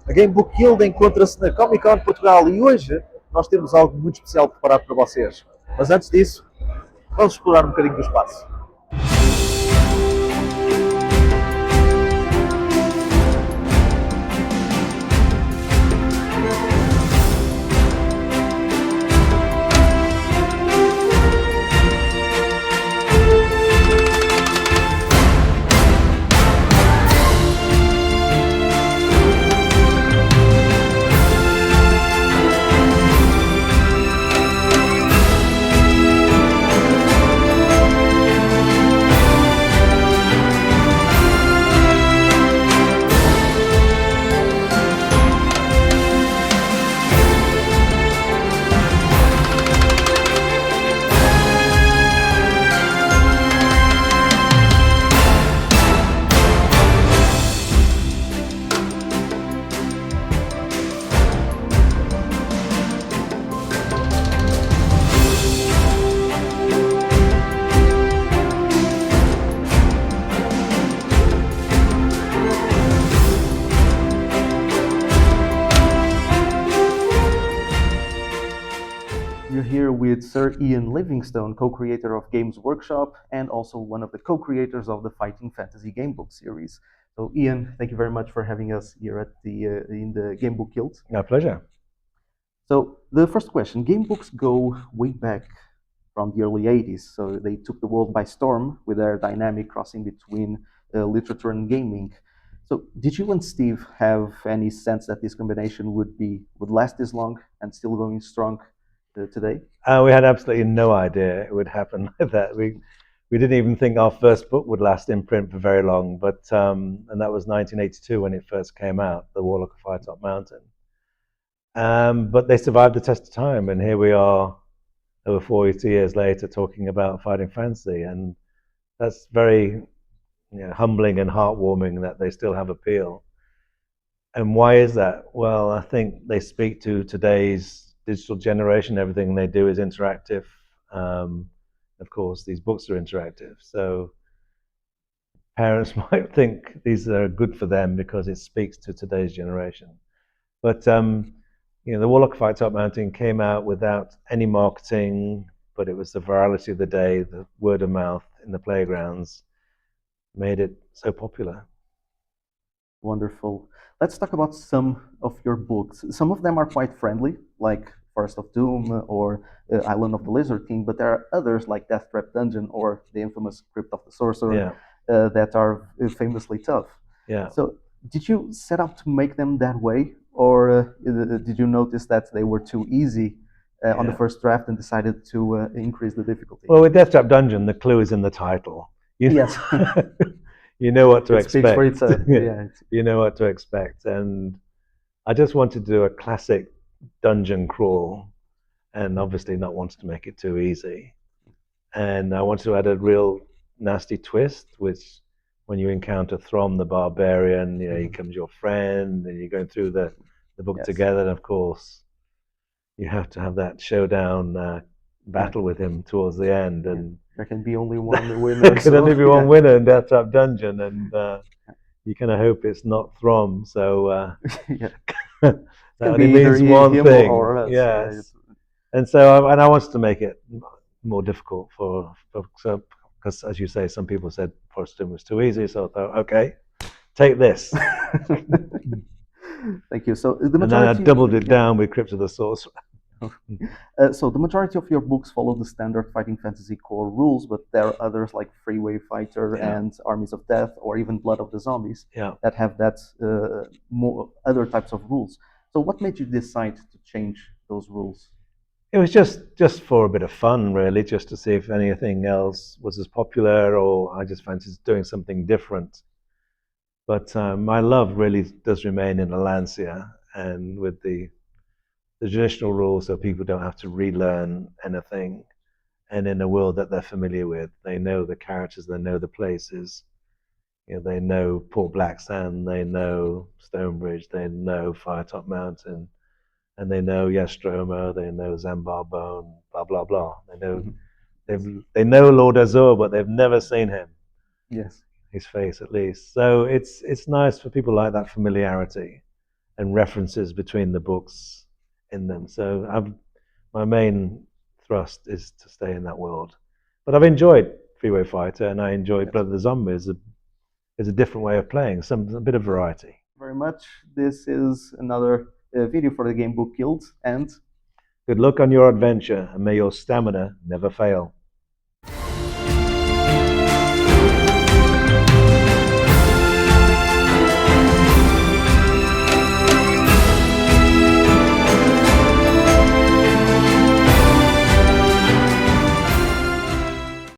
A Gamebook Guild encontra-se na Comic Con Portugal e hoje nós temos algo muito especial preparado para vocês. Mas antes disso, vamos explorar um bocadinho do espaço. You're here with Sir Ian Livingstone, co-creator of Games Workshop and also one of the co-creators of the Fighting Fantasy Gamebook series. So Ian, thank you very much for having us here at in the Gamebook Guild. My pleasure. So the first question, gamebooks go way back from the early 80s. So they took the world by storm with their dynamic crossing between literature and gaming. So did you and Steve have any sense that this combination would last this long and still going strong today? We had absolutely no idea it would happen like that. We didn't even think our first book would last in print for very long, but and that was 1982 when it first came out, The Warlock of Firetop Mountain. But they survived the test of time, and here we are over 40 years later talking about fighting fantasy, and that's very humbling and heartwarming that they still have appeal. And why is that? Well, I think they speak to today's digital generation. Everything they do is interactive. Of course, these books are interactive, so parents might think these are good for them because it speaks to today's generation. But The Warlock of Firetop Mountain came out without any marketing, but it was the virality of the day, the word of mouth in the playgrounds made it so popular. Wonderful. Let's talk about some of your books. Some of them are quite friendly, like Forest of Doom or Island of the Lizard King, but there are others like Death Trap Dungeon or the infamous Crypt of the Sorcerer that are famously tough. Yeah. So did you set out to make them that way, or did you notice that they were too easy on the first draft and decided to increase the difficulty? Well, with Death Trap Dungeon, the clue is in the title. Yes. You know what to expect. Speaks for itself. Yeah. You know what to expect. And I just wanted to do a classic dungeon crawl, and obviously not wanted to make it too easy. And I wanted to add a real nasty twist, which when you encounter Throm the barbarian, he becomes your friend, and you're going through the book together. And of course, you have to have that showdown battle with him towards the end. And there can be only one winner. There can only be one winner in Death Trap Dungeon, and you kind of hope it's not Throm. So that only means one thing. Or us. Yes. And so, I wanted to make it more difficult because, as you say, some people said Forest of Doom was too easy. So I thought, okay, take this. Thank you. So and then I doubled it down with Crypt of the Sorcerer. So the majority of your books follow the standard fighting fantasy core rules, but there are others like Freeway Fighter and Armies of Death, or even Blood of the Zombies, that have more other types of rules. So what made you decide to change those rules? It was just for a bit of fun, really, just to see if anything else was as popular, or I just fancied doing something different. But my love really does remain in Lancia, and with the traditional rules, so people don't have to relearn anything, and in a world that they're familiar with. They know the characters, they know the places. They know Port Blacksand, they know Stonebridge, they know Firetop Mountain, and they know Yastromo, they know Zambar Bone, blah blah blah. They know Lord Azur, but they've never seen him. Yes, his face at least. So it's nice for people like that familiarity. and references between the books in them. So my main thrust is to stay in that world. But I've enjoyed Freeway Fighter, and I enjoyed Blood of the Zombie. Is a different way of playing, a bit of variety. Very much. This is another video for the Gamebook Guild, and good luck on your adventure, and may your stamina never fail.